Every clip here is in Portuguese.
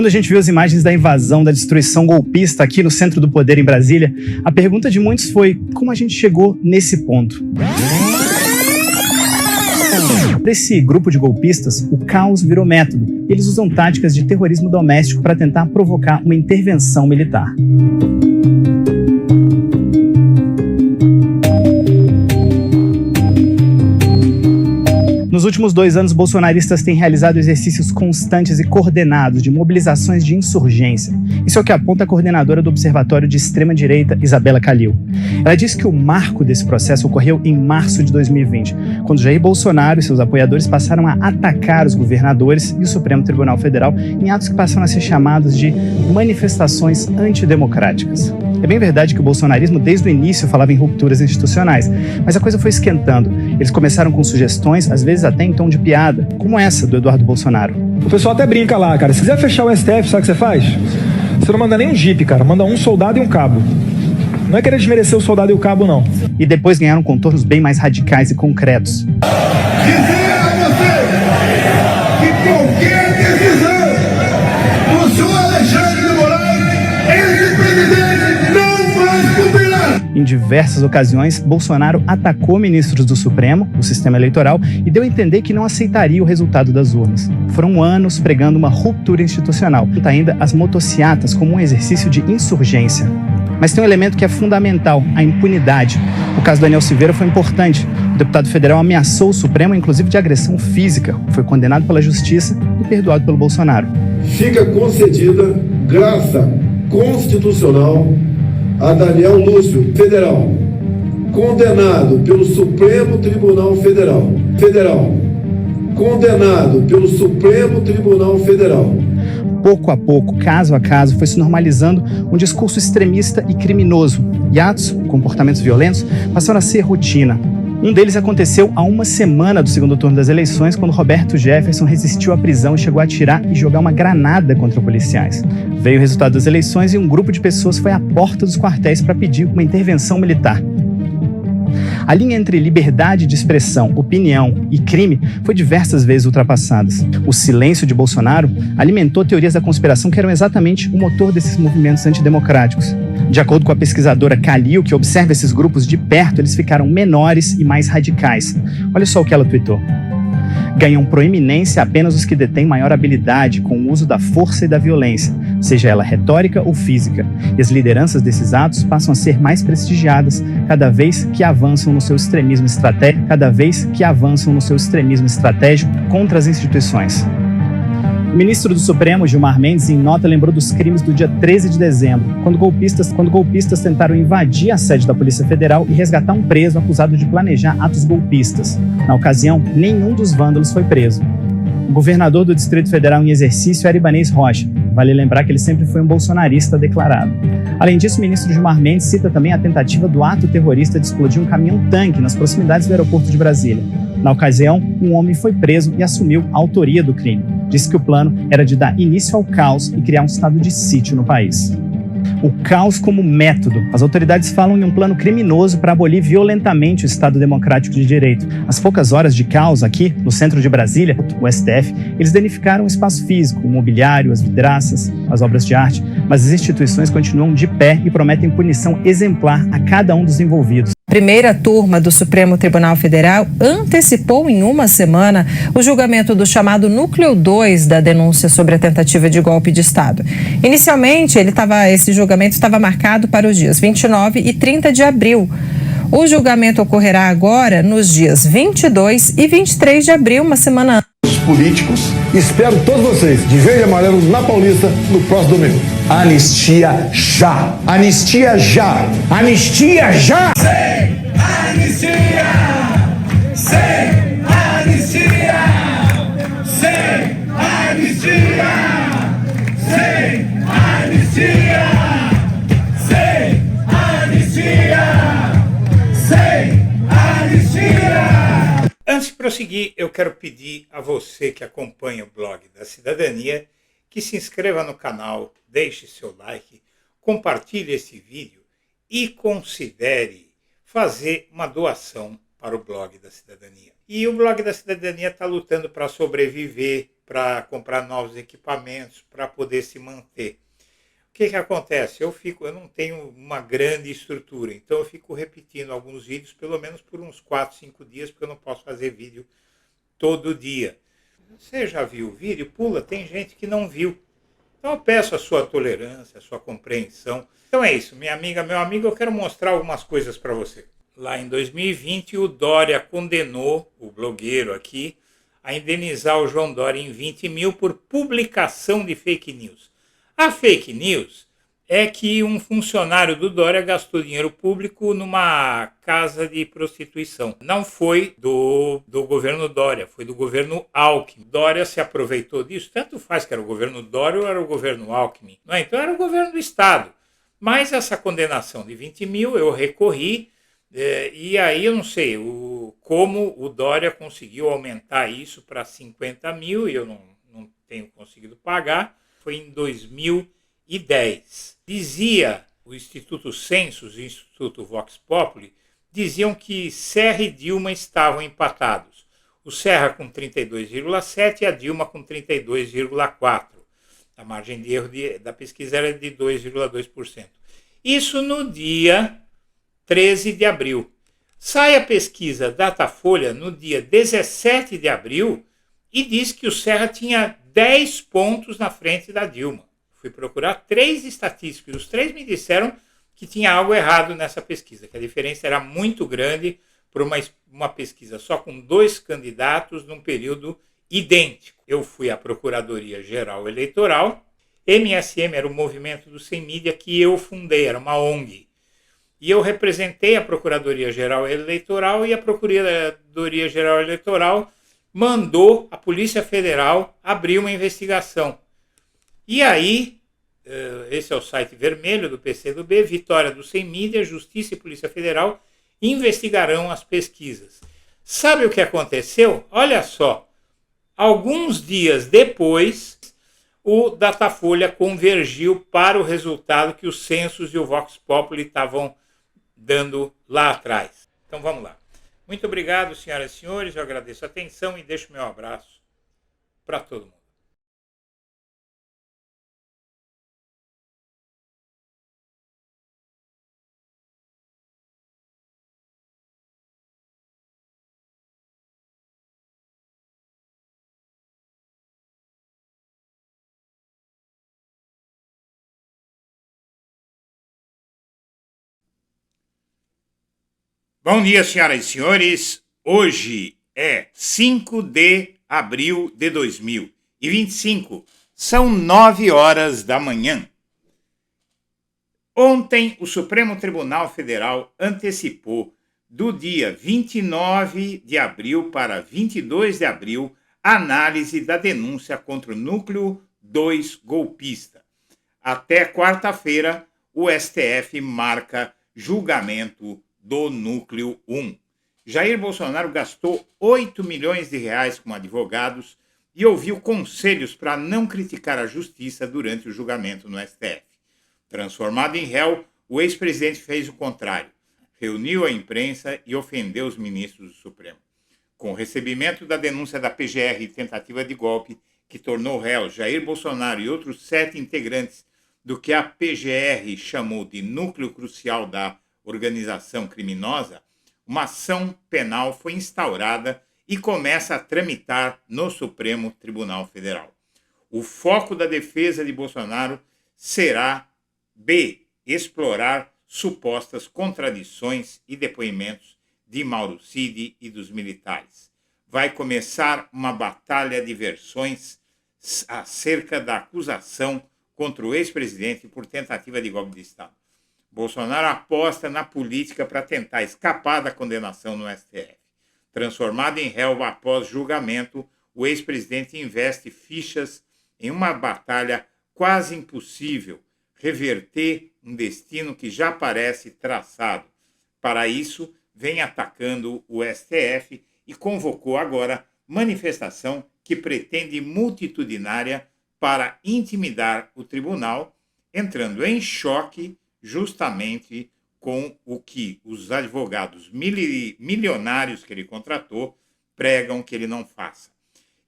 Quando a gente viu as imagens da invasão, da destruição golpista aqui no centro do poder em Brasília, a pergunta de muitos foi: como a gente chegou nesse ponto? Para esse grupo de golpistas, o caos virou método. Eles usam táticas de terrorismo doméstico para tentar provocar uma intervenção militar. Nos últimos 2 anos, bolsonaristas têm realizado exercícios constantes e coordenados de mobilizações de insurgência. Isso é o que aponta a coordenadora do Observatório de Extrema-Direita, Isabela Calil. Ela disse que o marco desse processo ocorreu em março de 2020, quando Jair Bolsonaro e seus apoiadores passaram a atacar os governadores e o Supremo Tribunal Federal em atos que passaram a ser chamados de manifestações antidemocráticas. É bem verdade que o bolsonarismo desde o início falava em rupturas institucionais, mas a coisa foi esquentando. Eles começaram com sugestões, às vezes até em tom de piada, como essa do Eduardo Bolsonaro. O pessoal até brinca lá, cara. Se quiser fechar o STF, sabe o que você faz? Você não manda nem um jipe, cara. Manda um soldado e um cabo. Não é querer desmerecer o soldado e o cabo, não. E depois ganharam contornos bem mais radicais e concretos. Dizer a você que qualquer decisão do senhor Alexandre de Moraes, esse presidente não vai cumprirá. Em diversas ocasiões, Bolsonaro atacou ministros do Supremo, o sistema eleitoral, e deu a entender que não aceitaria o resultado das urnas. Foram anos pregando uma ruptura institucional, ainda as motociatas como um exercício de insurgência. Mas tem um elemento que é fundamental, a impunidade. O caso Daniel Silveira foi importante. O deputado federal ameaçou o Supremo, inclusive de agressão física. Foi condenado pela Justiça e perdoado pelo Bolsonaro. Fica concedida graça constitucional a Daniel Lúcio, federal, condenado pelo Supremo Tribunal Federal. Condenado pelo Supremo Tribunal Federal. Pouco a pouco, caso a caso, foi se normalizando um discurso extremista e criminoso. E atos, comportamentos violentos, passaram a ser rotina. Um deles aconteceu há uma semana do segundo turno das eleições, quando Roberto Jefferson resistiu à prisão e chegou a atirar e jogar uma granada contra policiais. Veio o resultado das eleições e um grupo de pessoas foi à porta dos quartéis para pedir uma intervenção militar. A linha entre liberdade de expressão, opinião e crime foi diversas vezes ultrapassada. O silêncio de Bolsonaro alimentou teorias da conspiração que eram exatamente o motor desses movimentos antidemocráticos. De acordo com a pesquisadora Calil, que observa esses grupos de perto, eles ficaram menores e mais radicais. Olha só o que ela tuitou. Ganham proeminência apenas os que detêm maior habilidade com o uso da força e da violência, seja ela retórica ou física, e as lideranças desses atos passam a ser mais prestigiadas cada vez que avançam no seu extremismo estratégico contra as instituições. O ministro do Supremo, Gilmar Mendes, em nota, lembrou dos crimes do dia 13 de dezembro, quando golpistas tentaram invadir a sede da Polícia Federal e resgatar um preso acusado de planejar atos golpistas. Na ocasião, nenhum dos vândalos foi preso. O governador do Distrito Federal em exercício era Ibanez Rocha. Vale lembrar que ele sempre foi um bolsonarista declarado. Além disso, o ministro Gilmar Mendes cita também a tentativa do ato terrorista de explodir um caminhão-tanque nas proximidades do aeroporto de Brasília. Na ocasião, um homem foi preso e assumiu a autoria do crime. Disse que o plano era de dar início ao caos e criar um estado de sítio no país. O caos como método. As autoridades falam em um plano criminoso para abolir violentamente o Estado Democrático de Direito. Às poucas horas de caos aqui, no centro de Brasília, o STF, eles danificaram o espaço físico, o mobiliário, as vidraças, as obras de arte, mas as instituições continuam de pé e prometem punição exemplar a cada um dos envolvidos. A primeira turma do Supremo Tribunal Federal antecipou em uma semana o julgamento do chamado Núcleo 2 da denúncia sobre a tentativa de golpe de Estado. Inicialmente, esse julgamento estava marcado para os dias 29 e 30 de abril. O julgamento ocorrerá agora nos dias 22 e 23 de abril, uma semana antes. Os políticos, espero todos vocês, de verde e amarelo, na Paulista, no próximo domingo. Anistia já! Anistia já! Anistia já! Sem anistia! Sem anistia! Sem anistia! Sem anistia! Sem anistia! Sem anistia! Antes de prosseguir, eu quero pedir a você que acompanha o blog da Cidadania que se inscreva no canal, deixe seu like, compartilhe esse vídeo e considere fazer uma doação para o blog da Cidadania. E o blog da Cidadania está lutando para sobreviver, para comprar novos equipamentos, para poder se manter. O que acontece? Eu não tenho uma grande estrutura, então eu fico repetindo alguns vídeos, pelo menos por uns 4, 5 dias, porque eu não posso fazer vídeo todo dia. Você já viu o vídeo? Pula, tem gente que não viu. Então eu peço a sua tolerância, a sua compreensão. Então é isso, minha amiga, meu amigo, eu quero mostrar algumas coisas para você. Lá em 2020, o Dória condenou, o blogueiro aqui, a indenizar o João Dória em 20 mil por publicação de fake news. A fake news é que um funcionário do Dória gastou dinheiro público numa casa de prostituição. Não foi do governo Dória, foi do governo Alckmin. Dória se aproveitou disso, tanto faz que era o governo Dória ou era o governo Alckmin. Não é? Então era o governo do Estado. Mas essa condenação de 20 mil eu recorri, e aí eu não sei como o Dória conseguiu aumentar isso para 50 mil, e eu não tenho conseguido pagar. Foi em 2010. Dizia o Instituto Census e o Instituto Vox Populi, diziam que Serra e Dilma estavam empatados. O Serra com 32,7% e a Dilma com 32,4%. A margem de erro da pesquisa era de 2,2%. Isso no dia 13 de abril. Sai a pesquisa Datafolha no dia 17 de abril e diz que o Serra tinha 10 pontos na frente da Dilma. Fui procurar 3 estatísticos, os 3 me disseram que tinha algo errado nessa pesquisa, que a diferença era muito grande para uma pesquisa só com 2 candidatos num período idêntico. Eu fui à Procuradoria-Geral Eleitoral, MSM era o movimento do Sem Mídia que eu fundei, era uma ONG. E eu representei a Procuradoria-Geral Eleitoral e a Procuradoria-Geral Eleitoral mandou a Polícia Federal abrir uma investigação. E aí, esse é o site vermelho do PCdoB, Vitória do Sem Mídia, Justiça e Polícia Federal investigarão as pesquisas. Sabe o que aconteceu? Olha só, alguns dias depois, o Datafolha convergiu para o resultado que o Census e o Vox Populi estavam dando lá atrás. Então vamos lá. Muito obrigado, senhoras e senhores, eu agradeço a atenção e deixo meu abraço para todo mundo. Bom dia, senhoras e senhores. Hoje é 5 de abril de 2025. São 9 horas da manhã. Ontem, o Supremo Tribunal Federal antecipou do dia 29 de abril para 22 de abril a análise da denúncia contra o Núcleo 2 golpista. Até quarta-feira, o STF marca julgamento do Núcleo 1. Jair Bolsonaro gastou 8 milhões de reais com advogados e ouviu conselhos para não criticar a justiça durante o julgamento no STF. Transformado em réu, o ex-presidente fez o contrário. Reuniu a imprensa e ofendeu os ministros do Supremo. Com o recebimento da denúncia da PGR e tentativa de golpe, que tornou réu Jair Bolsonaro e outros 7 integrantes do que a PGR chamou de núcleo crucial da organização criminosa, uma ação penal foi instaurada e começa a tramitar no Supremo Tribunal Federal. O foco da defesa de Bolsonaro será B. Explorar supostas contradições e depoimentos de Mauro Cid e dos militares. Vai começar uma batalha de versões acerca da acusação contra o ex-presidente por tentativa de golpe de Estado. Bolsonaro aposta na política para tentar escapar da condenação no STF. Transformado em réu após julgamento, o ex-presidente investe fichas em uma batalha quase impossível, reverter um destino que já parece traçado. Para isso, vem atacando o STF e convocou agora manifestação que pretende multitudinária para intimidar o tribunal, entrando em choque justamente com o que os advogados milionários que ele contratou pregam que ele não faça.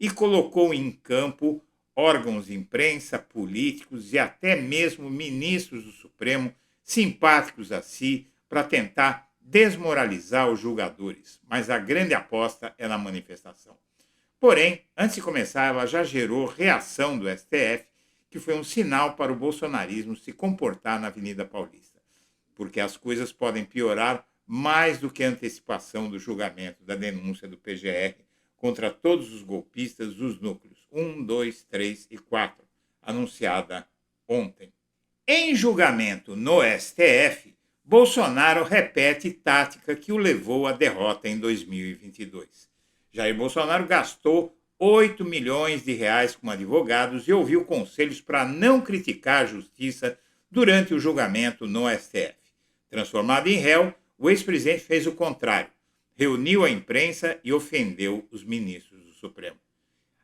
e colocou em campo órgãos de imprensa, políticos e até mesmo ministros do Supremo simpáticos a si para tentar desmoralizar os julgadores. Mas a grande aposta é na manifestação. Porém, antes de começar, ela já gerou reação do STF, que foi um sinal para o bolsonarismo se comportar na Avenida Paulista, porque as coisas podem piorar mais do que a antecipação do julgamento da denúncia do PGR contra todos os golpistas dos núcleos 1, 2, 3 e 4, anunciada ontem. Em julgamento no STF, Bolsonaro repete tática que o levou à derrota em 2022. Jair Bolsonaro gastou 8 milhões de reais com advogados e ouviu conselhos para não criticar a justiça durante o julgamento no STF. Transformado em réu, o ex-presidente fez o contrário. Reuniu a imprensa e ofendeu os ministros do Supremo.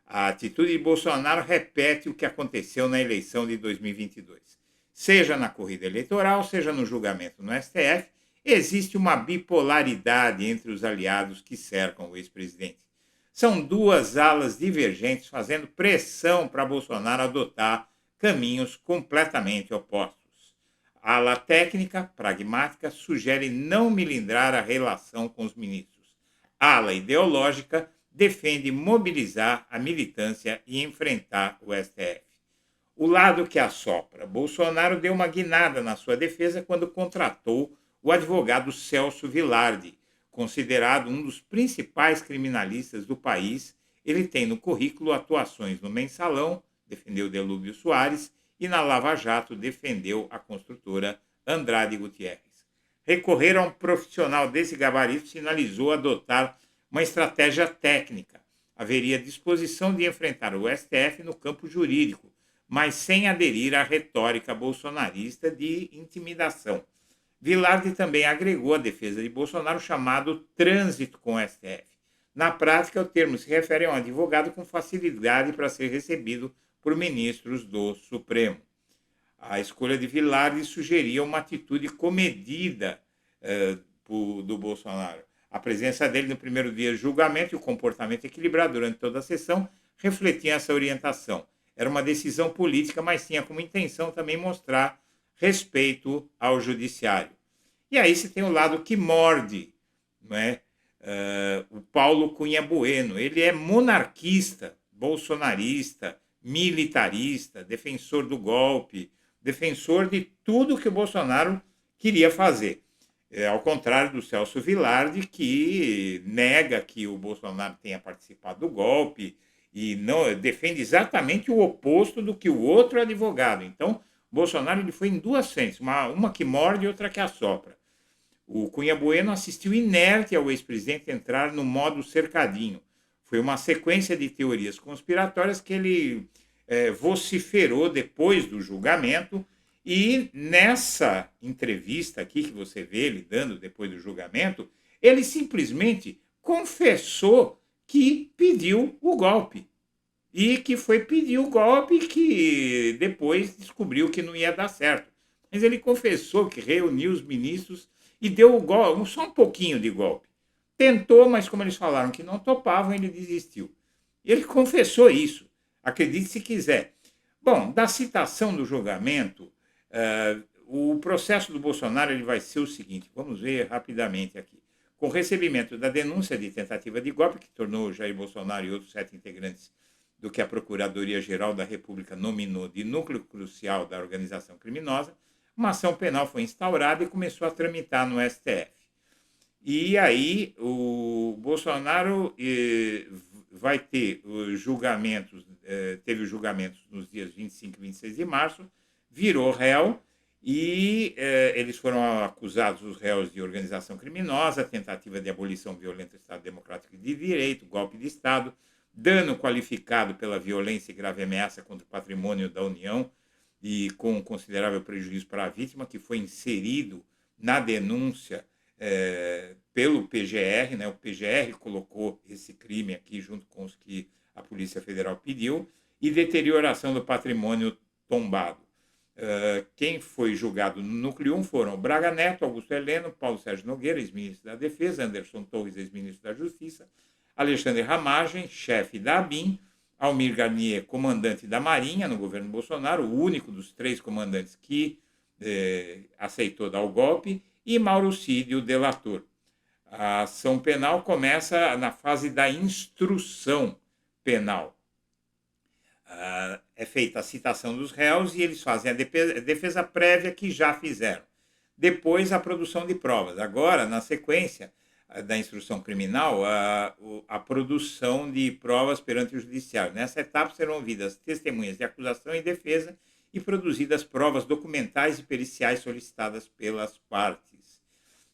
A atitude de Bolsonaro repete o que aconteceu na eleição de 2022. Seja na corrida eleitoral, seja no julgamento no STF, existe uma bipolaridade entre os aliados que cercam o ex-presidente. São duas alas divergentes fazendo pressão para Bolsonaro adotar caminhos completamente opostos. A ala técnica, pragmática, sugere não melindrar a relação com os ministros. A ala ideológica defende mobilizar a militância e enfrentar o STF. O lado que assopra, Bolsonaro deu uma guinada na sua defesa quando contratou o advogado Celso Vilardi, considerado um dos principais criminalistas do país. Ele tem no currículo atuações no Mensalão, defendeu Delúbio Soares, e na Lava Jato defendeu a construtora Andrade Gutierrez. Recorrer a um profissional desse gabarito sinalizou adotar uma estratégia técnica. Haveria disposição de enfrentar o STF no campo jurídico, mas sem aderir à retórica bolsonarista de intimidação. Vilardi também agregou à defesa de Bolsonaro o chamado trânsito com o STF. Na prática, o termo se refere a um advogado com facilidade para ser recebido por ministros do Supremo. A escolha de Vilardi sugeria uma atitude comedida do Bolsonaro. A presença dele no primeiro dia de julgamento e o comportamento equilibrado durante toda a sessão refletiam essa orientação. Era uma decisão política, mas tinha como intenção também mostrar respeito ao judiciário. E aí você tem o lado que morde, não é? O Paulo Cunha Bueno. Ele é monarquista, bolsonarista, militarista, defensor do golpe, defensor de tudo que o Bolsonaro queria fazer. Ao contrário do Celso Vilardi, que nega que o Bolsonaro tenha participado do golpe e não defende exatamente o oposto do que o outro advogado. Então, Bolsonaro ele foi em duas frentes, uma que morde e outra que assopra. O Cunha Bueno assistiu inerte ao ex-presidente entrar no modo cercadinho. Foi uma sequência de teorias conspiratórias que ele vociferou depois do julgamento, e nessa entrevista aqui que você vê ele dando depois do julgamento, ele simplesmente confessou que pediu o golpe. E que foi pedir o golpe que depois descobriu que não ia dar certo. Mas ele confessou que reuniu os ministros e deu o golpe, só um pouquinho de golpe. Tentou, mas como eles falaram que não topavam, ele desistiu. Ele confessou isso. Acredite se quiser. Bom, da citação do julgamento, o processo do Bolsonaro ele vai ser o seguinte, vamos ver rapidamente aqui. Com o recebimento da denúncia de tentativa de golpe, que tornou Jair Bolsonaro e outros 7 integrantes do que a Procuradoria-Geral da República nominou de núcleo crucial da organização criminosa, uma ação penal foi instaurada e começou a tramitar no STF. E aí o Bolsonaro vai ter os julgamentos, teve os julgamentos nos dias 25 e 26 de março, virou réu e eles foram acusados, os réus, de organização criminosa, tentativa de abolição violenta do Estado Democrático de Direito, golpe de Estado, dano qualificado pela violência e grave ameaça contra o patrimônio da União e com considerável prejuízo para a vítima, que foi inserido na denúncia pelo PGR, né? O PGR colocou esse crime aqui junto com os que a Polícia Federal pediu, e deterioração do patrimônio tombado. Quem foi julgado no Núcleo 1 foram Braga Neto, Augusto Heleno, Paulo Sérgio Nogueira, ex-ministro da Defesa, Anderson Torres, ex-ministro da Justiça, Alexandre Ramagem, chefe da ABIN, Almir Garnier, comandante da Marinha no governo Bolsonaro, o único dos 3 comandantes que aceitou dar o golpe, e Mauro Cid, o delator. A ação penal começa na fase da instrução penal. É feita a citação dos réus e eles fazem a defesa prévia que já fizeram. Depois, a produção de provas. Agora, na sequência da instrução criminal, a produção de provas perante o judiciário. Nessa etapa serão ouvidas testemunhas de acusação e defesa e produzidas provas documentais e periciais solicitadas pelas partes.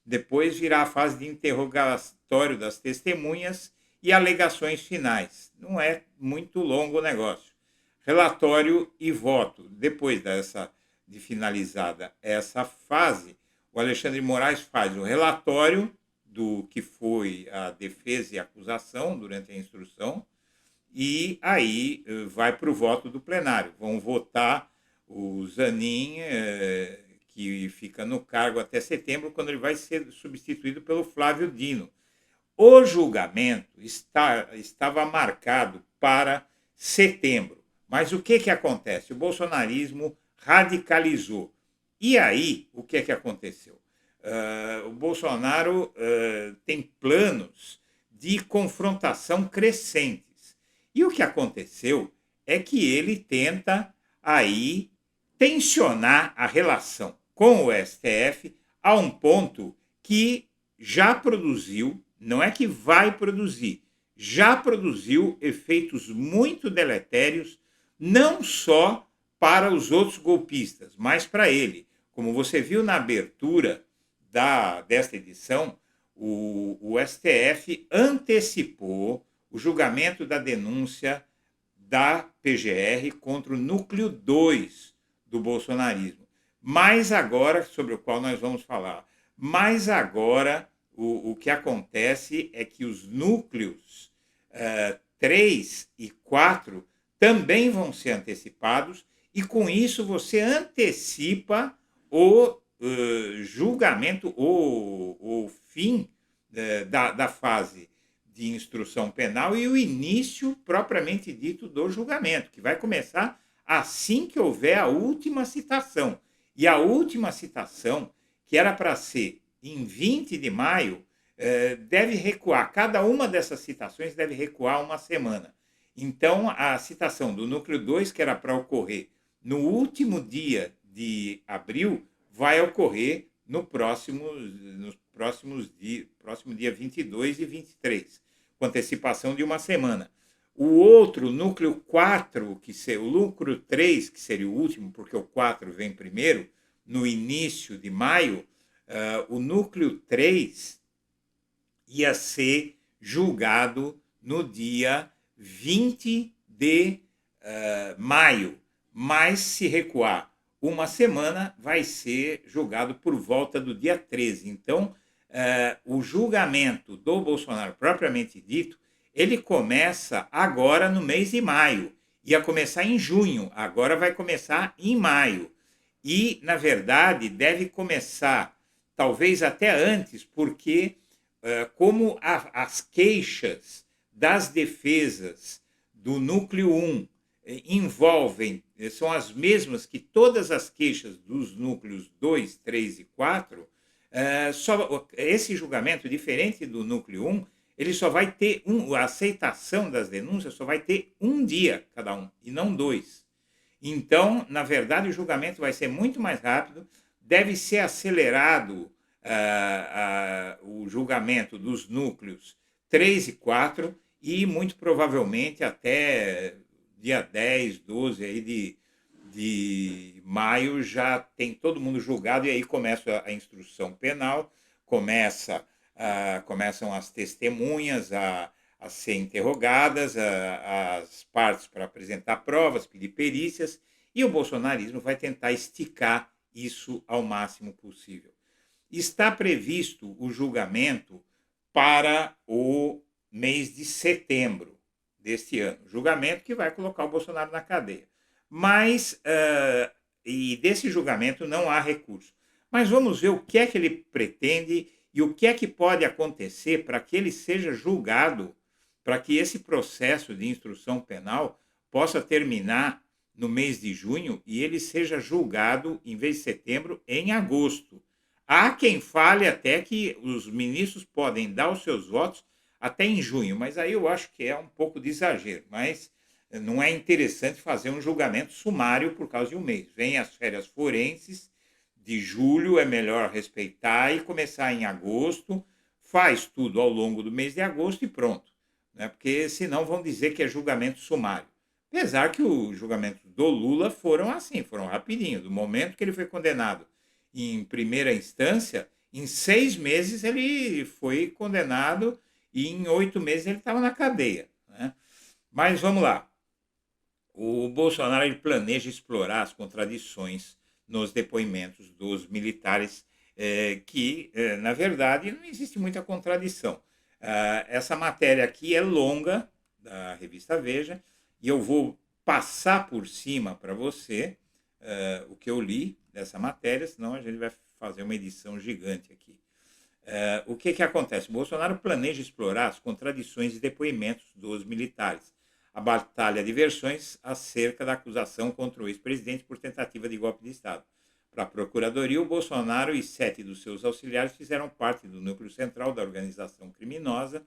Depois virá a fase de interrogatório das testemunhas e alegações finais. Não é muito longo o negócio. Relatório e voto. Depois de finalizada essa fase, o Alexandre de Moraes faz o relatório do que foi a defesa e a acusação durante a instrução e aí vai para o voto do plenário. Vão votar o Zanin, que fica no cargo até setembro, quando ele vai ser substituído pelo Flávio Dino. O julgamento estava marcado para setembro. Mas o que acontece? O bolsonarismo radicalizou. E aí, o que aconteceu? O Bolsonaro tem planos de confrontação crescentes. E o que aconteceu é que ele tenta aí tensionar a relação com o STF a um ponto que já produziu, não é que vai produzir, já produziu efeitos muito deletérios, não só para os outros golpistas, mas para ele. Como você viu na abertura desta edição, o STF antecipou o julgamento da denúncia da PGR contra o núcleo 2 do bolsonarismo. Mas agora, sobre o qual nós vamos falar, mas agora o que acontece é que os núcleos 3 e 4 também vão ser antecipados e com isso você antecipa o julgamento, o fim da fase de instrução penal e o início propriamente dito do julgamento, que vai começar assim que houver a última citação. E a última citação, que era para ser em 20 de maio, deve recuar. Cada uma dessas citações deve recuar uma semana. Então, a citação do núcleo 2, que era para ocorrer no último dia de abril, vai ocorrer no próximo dia 22 e 23, com antecipação de uma semana. O outro, núcleo 4, o núcleo 3, que seria o último, porque o 4 vem primeiro, no início de maio, o núcleo 3 ia ser julgado no dia 20 de maio, mas se recuar uma semana, vai ser julgado por volta do dia 13. Então, o julgamento do Bolsonaro, propriamente dito, ele começa agora no mês de maio. Ia começar em junho, agora vai começar em maio. E, na verdade, deve começar talvez até antes, porque como as queixas das defesas do núcleo 1 são as mesmas que todas as queixas dos núcleos 2, 3 e 4, esse julgamento, diferente do núcleo 1, ele só vai ter a aceitação das denúncias só vai ter um dia cada um, e não 2. Então, na verdade, o julgamento vai ser muito mais rápido, deve ser acelerado o julgamento dos núcleos 3 e 4, e muito provavelmente até dia 10, 12 aí de maio já tem todo mundo julgado, e aí começa a instrução penal, começam as testemunhas a ser interrogadas, as partes para apresentar provas, pedir perícias, e o bolsonarismo vai tentar esticar isso ao máximo possível. Está previsto o julgamento para o mês de setembro deste ano, julgamento que vai colocar o Bolsonaro na cadeia. Mas, e desse julgamento não há recurso. Mas vamos ver o que é que ele pretende e o que é que pode acontecer para que ele seja julgado para que esse processo de instrução penal possa terminar no mês de junho e ele seja julgado, em vez de setembro, em agosto. Há quem fale até que os ministros podem dar os seus votos até em junho, mas aí eu acho que é um pouco de exagero. Mas não é interessante fazer um julgamento sumário por causa de um mês. Vem as férias forenses de julho, é melhor respeitar e começar em agosto, faz tudo ao longo do mês de agosto e pronto. Né? Porque senão vão dizer que é julgamento sumário. Apesar que os julgamentos do Lula foram assim, foram rapidinho. Do momento que ele foi condenado em primeira instância, em 6 meses ele foi condenado e em 8 meses ele estava na cadeia. Né? Mas vamos lá. O Bolsonaro ele planeja explorar as contradições nos depoimentos dos militares, que, na verdade, não existe muita contradição. Essa matéria aqui é longa, da revista Veja, e eu vou passar por cima para você o que eu li dessa matéria, senão a gente vai fazer uma edição gigante aqui. O que acontece? O Bolsonaro planeja explorar as contradições e depoimentos dos militares, a batalha de versões acerca da acusação contra o ex-presidente por tentativa de golpe de Estado. Para a Procuradoria, o Bolsonaro e 7 dos seus auxiliares fizeram parte do núcleo central da organização criminosa.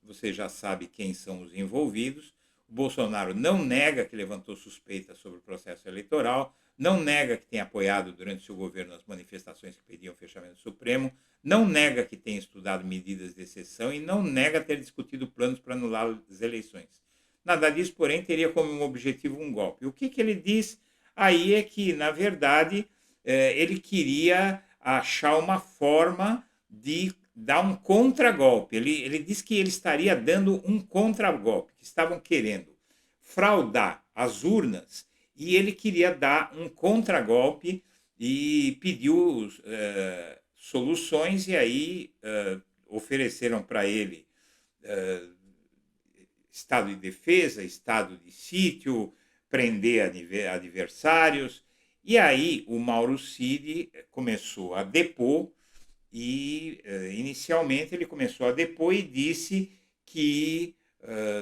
Você já sabe quem são os envolvidos. O Bolsonaro não nega que levantou suspeitas sobre o processo eleitoral, não nega que tem apoiado durante seu governo as manifestações que pediam fechamento do Supremo, não nega que tem estudado medidas de exceção e não nega ter discutido planos para anular as eleições. Nada disso, porém, teria como objetivo um golpe. O que ele diz aí é que, na verdade, ele queria achar uma forma de dar um contragolpe. Ele diz que ele estaria dando um contragolpe, que estavam querendo fraudar as urnas e ele queria dar um contragolpe e pediu soluções e aí ofereceram para ele estado de defesa, estado de sítio, prender adversários. E aí o Mauro Cid começou a depor e, inicialmente, ele começou a depor e disse que,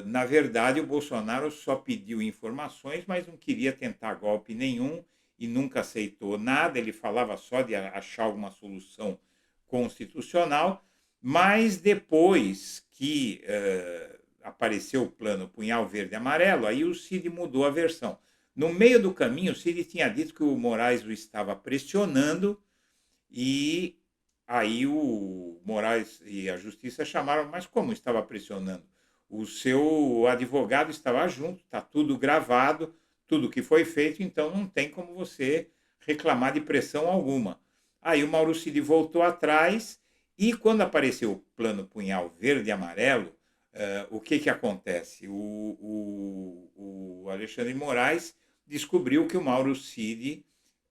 na verdade, o Bolsonaro só pediu informações, mas não queria tentar golpe nenhum e nunca aceitou nada. Ele falava só de achar alguma solução constitucional, mas depois que apareceu o plano Punhal Verde e Amarelo, aí o Cid mudou a versão. No meio do caminho, o Cid tinha dito que o Moraes o estava pressionando e aí o Moraes e a Justiça chamaram, mas como estava pressionando? O seu advogado estava junto, está tudo gravado, tudo que foi feito, então não tem como você reclamar de pressão alguma. Aí o Mauro Cid voltou atrás e quando apareceu o plano Punhal Verde e Amarelo, o que acontece? O Alexandre de Moraes descobriu que o Mauro Cid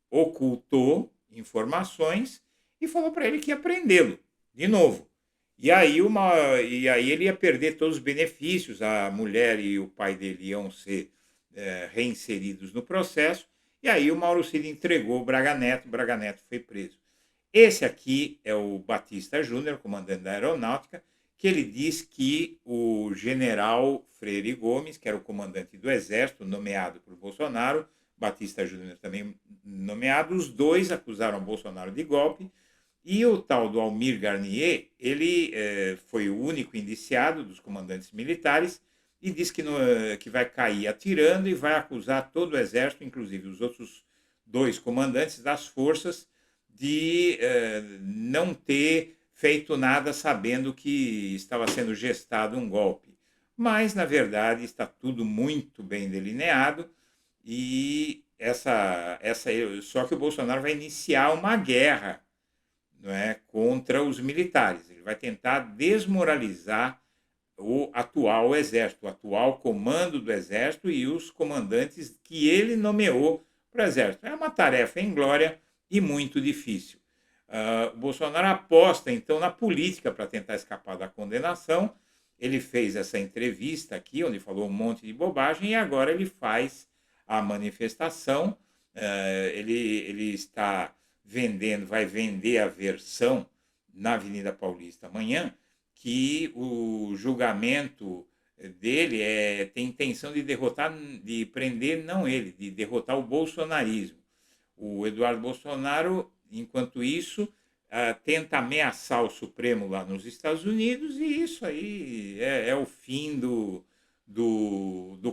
ocultou informações e falou para ele que ia prendê-lo de novo. E aí ele ia perder todos os benefícios, a mulher e o pai dele iam ser reinseridos no processo, e aí o Mauro Cid entregou o Braga Neto foi preso. Esse aqui é o Batista Júnior, comandante da Aeronáutica, que ele diz que o general Freire Gomes, que era o comandante do Exército, nomeado por Bolsonaro, Batista Júnior também nomeado, os dois acusaram Bolsonaro de golpe, e o tal do Almir Garnier, ele foi o único indiciado dos comandantes militares e diz que vai cair atirando e vai acusar todo o Exército, inclusive os outros 2 comandantes das forças, de não ter feito nada sabendo que estava sendo gestado um golpe. Mas, na verdade, está tudo muito bem delineado e só que o Bolsonaro vai iniciar uma guerra, não é, contra os militares. Ele vai tentar desmoralizar o atual Exército, o atual comando do Exército e os comandantes que ele nomeou para o Exército. É uma tarefa inglória e muito difícil. O Bolsonaro aposta, então, na política para tentar escapar da condenação. Ele fez essa entrevista aqui, onde falou um monte de bobagem, e agora ele faz a manifestação. Ele está vai vender a versão na Avenida Paulista amanhã, que o julgamento dele tem intenção de de prender, não ele, de derrotar o bolsonarismo. O Eduardo Bolsonaro, enquanto isso, tenta ameaçar o Supremo lá nos Estados Unidos, e isso aí é o fim do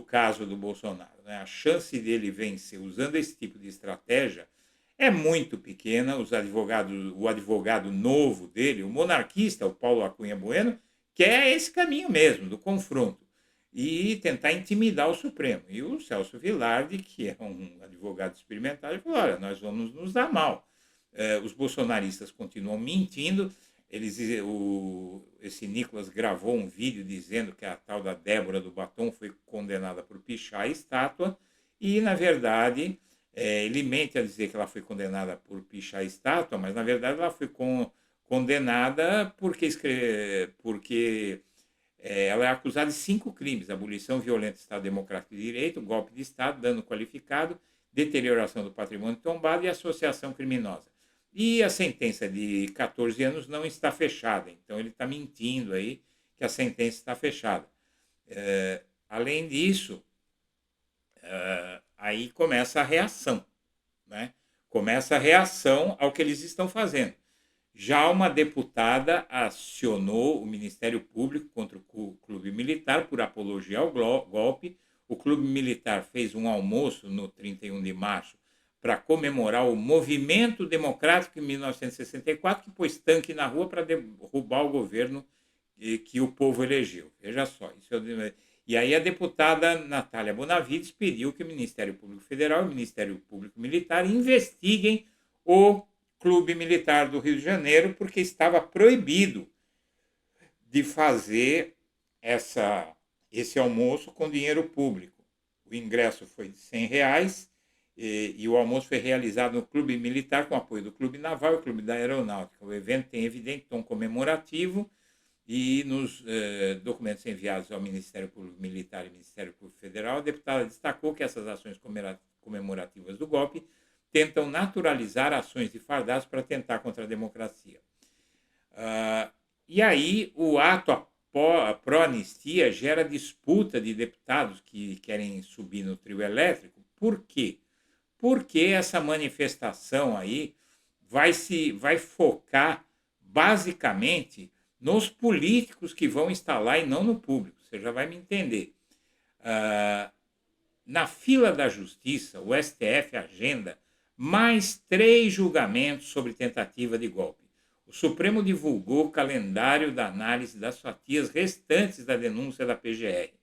caso do Bolsonaro, né? A chance dele vencer usando esse tipo de estratégia é muito pequena. O advogado novo dele, o monarquista, o Paulo Acunha Bueno, quer esse caminho mesmo, do confronto, e tentar intimidar o Supremo. E o Celso Vilardi, que é um advogado experimentado, falou: olha, nós vamos nos dar mal. Os bolsonaristas continuam mentindo. Esse Nicolas gravou um vídeo dizendo que a tal da Débora do Batom foi condenada por pichar a estátua, e, na verdade, ele mente a dizer que ela foi condenada por pichar a estátua, mas, na verdade, ela foi condenada porque ela é acusada de 5 crimes: abolição violenta do Estado Democrático de Direito, golpe de Estado, dano qualificado, deterioração do patrimônio tombado e associação criminosa. E a sentença de 14 anos não está fechada, então ele está mentindo aí que a sentença está fechada. Além disso, aí começa a reação, né? Começa a reação ao que eles estão fazendo. Já uma deputada acionou o Ministério Público contra o Clube Militar por apologia ao golpe. O Clube Militar fez um almoço no 31 de março para comemorar o movimento democrático em 1964, que pôs tanque na rua para derrubar o governo que o povo elegeu. Veja só. E aí a deputada Natália Bonavides pediu que o Ministério Público Federal e o Ministério Público Militar investiguem o Clube Militar do Rio de Janeiro, porque estava proibido de fazer esse almoço com dinheiro público. O ingresso foi de R$100 e o almoço foi realizado no Clube Militar com apoio do Clube Naval e do Clube da Aeronáutica. O evento tem evidente tom comemorativo, e nos documentos enviados ao Ministério Público Militar e Ministério Público Federal, a deputada destacou que essas ações comemorativas do golpe tentam naturalizar ações de fardaço para tentar contra a democracia. E aí o ato pró-anistia gera disputa de deputados que querem subir no trio elétrico. Por quê? Porque essa manifestação aí vai focar basicamente nos políticos que vão estar lá e não no público. Você já vai me entender. Na fila da Justiça, o STF agenda mais 3 julgamentos sobre tentativa de golpe. O Supremo divulgou o calendário da análise das fatias restantes da denúncia da PGR.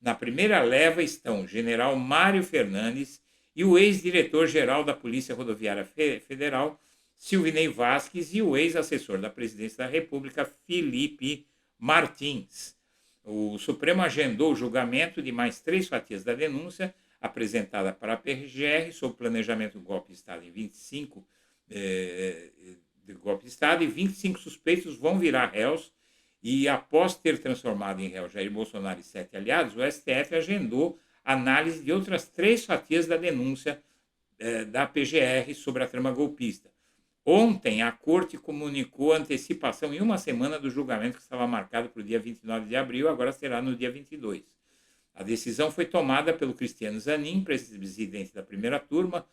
Na primeira leva estão o general Mário Fernandes e o ex-diretor-geral da Polícia Rodoviária Federal, Silvinei Vasquez, e o ex-assessor da Presidência da República, Felipe Martins. O Supremo agendou o julgamento de mais 3 fatias da denúncia apresentada para a PGR sob planejamento do golpe de Estado em 25 de golpe de Estado, e 25 suspeitos vão virar réus. E após ter transformado em réu Jair Bolsonaro e 7 aliados, o STF agendou análise de outras 3 fatias da denúncia da PGR sobre a trama golpista. Ontem, a Corte comunicou a antecipação em uma semana do julgamento, que estava marcado para o dia 29 de abril, agora será no dia 22. A decisão foi tomada pelo Cristiano Zanin, presidente da primeira turma,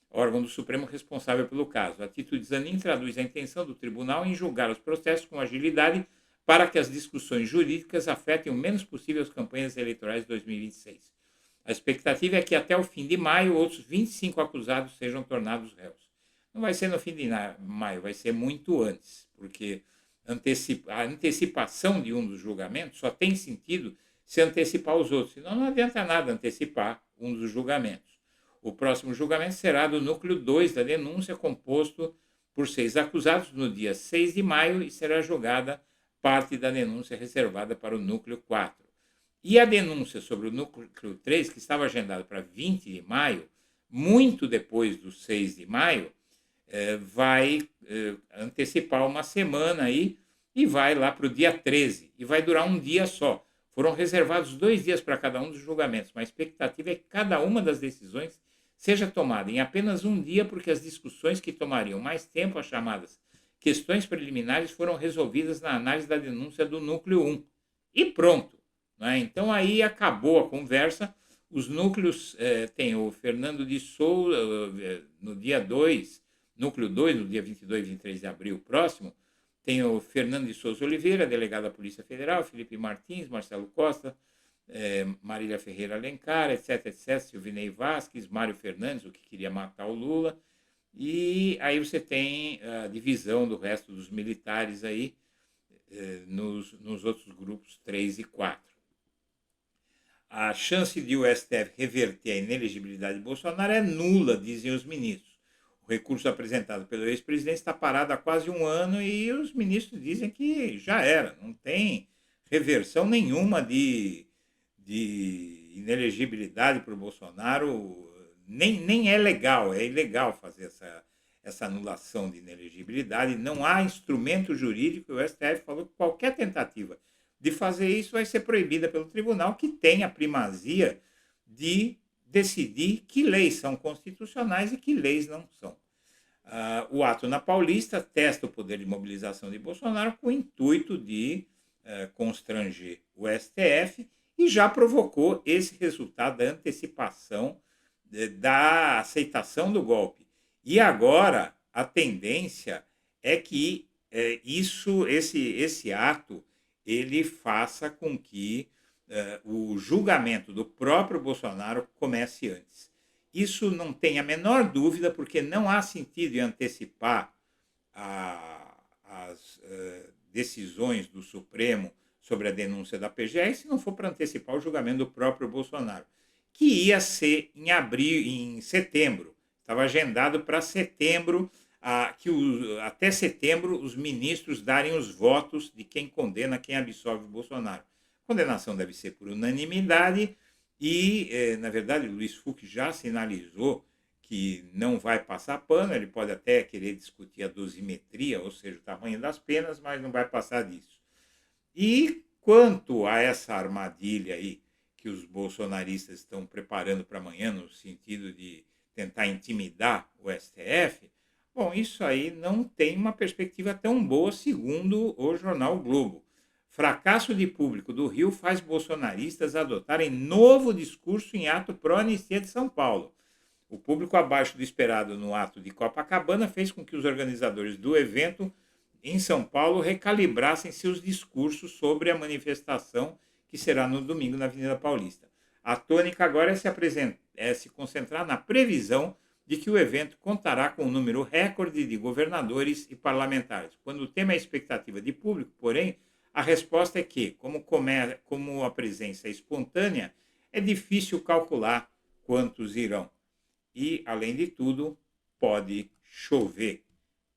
órgão do Supremo responsável pelo caso. A atitude de Zanin traduz a intenção do tribunal em julgar os processos com agilidade para que as discussões jurídicas afetem o menos possível as campanhas eleitorais de 2026. A expectativa é que até o fim de maio outros 25 acusados sejam tornados réus. Não vai ser no fim de maio, vai ser muito antes, porque a antecipação de um dos julgamentos só tem sentido se antecipar os outros, senão não adianta nada antecipar um dos julgamentos. O próximo julgamento será do núcleo 2 da denúncia, composto por 6 acusados, no dia 6 de maio, e será julgada parte da denúncia reservada para o núcleo 4. E a denúncia sobre o núcleo 3, que estava agendada para 20 de maio, muito depois do 6 de maio, vai antecipar uma semana aí e vai lá para o dia 13, e vai durar um dia só. Foram reservados 2 dias para cada um dos julgamentos, mas a expectativa é que cada uma das decisões seja tomada em apenas um dia, porque as discussões que tomariam mais tempo, as chamadas questões preliminares, foram resolvidas na análise da denúncia do núcleo 1. E pronto, né? Então aí acabou a conversa. Os núcleos, tem o Fernando de Souza, no dia 2, núcleo 2, no dia 22 e 23 de abril próximo, tem o Fernando de Souza Oliveira, delegado da Polícia Federal, Felipe Martins, Marcelo Costa, Marília Ferreira Alencar, etc, Silvinei Vasquez, Mário Fernandes, o que queria matar o Lula, e aí você tem a divisão do resto dos militares aí, nos outros grupos 3 e 4. A chance de o STF reverter a inelegibilidade de Bolsonaro é nula, dizem os ministros. O recurso apresentado pelo ex-presidente está parado há quase um ano e os ministros dizem que já era, não tem reversão nenhuma de inelegibilidade para o Bolsonaro, nem é legal, é ilegal fazer essa anulação de inelegibilidade, não há instrumento jurídico, o STF falou que qualquer tentativa de fazer isso vai ser proibida pelo tribunal, que tem a primazia de decidir que leis são constitucionais e que leis não são. O ato na Paulista testa o poder de mobilização de Bolsonaro com o intuito de constranger o STF e já provocou esse resultado da antecipação da aceitação do golpe. E agora a tendência é que esse ato ele faça com que o julgamento do próprio Bolsonaro comece antes. Isso não tem a menor dúvida, porque não há sentido em antecipar as decisões do Supremo sobre a denúncia da PGR, se não for para antecipar o julgamento do próprio Bolsonaro, que ia ser em setembro. Estava agendado para setembro, até setembro os ministros darem os votos de quem condena, quem absolve o Bolsonaro. A condenação deve ser por unanimidade e, na verdade, o Luiz Fux já sinalizou que não vai passar pano, ele pode até querer discutir a dosimetria, ou seja, o tamanho das penas, mas não vai passar disso. E quanto a essa armadilha aí que os bolsonaristas estão preparando para amanhã, no sentido de tentar intimidar o STF, bom, isso aí não tem uma perspectiva tão boa, segundo o jornal o Globo. Fracasso de público do Rio faz bolsonaristas adotarem novo discurso em ato pró-anistia de São Paulo. O público abaixo do esperado no ato de Copacabana fez com que os organizadores do evento em São Paulo recalibrassem seus discursos sobre a manifestação que será no domingo na Avenida Paulista. A tônica agora é se concentrar na previsão de que o evento contará com um número recorde de governadores e parlamentares. Quando o tema é expectativa de público, porém, a resposta é que, como a presença é espontânea, é difícil calcular quantos irão. E, além de tudo, pode chover.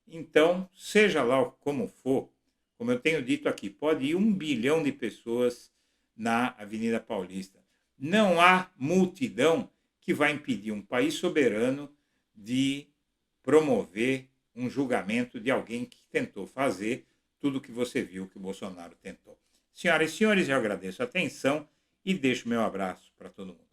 Então, seja lá como for, como eu tenho dito aqui, pode ir 1 bilhão de pessoas na Avenida Paulista. Não há multidão que vai impedir um país soberano de promover um julgamento de alguém que tentou fazer tudo o que você viu que o Bolsonaro tentou. Senhoras e senhores, eu agradeço a atenção e deixo meu abraço para todo mundo.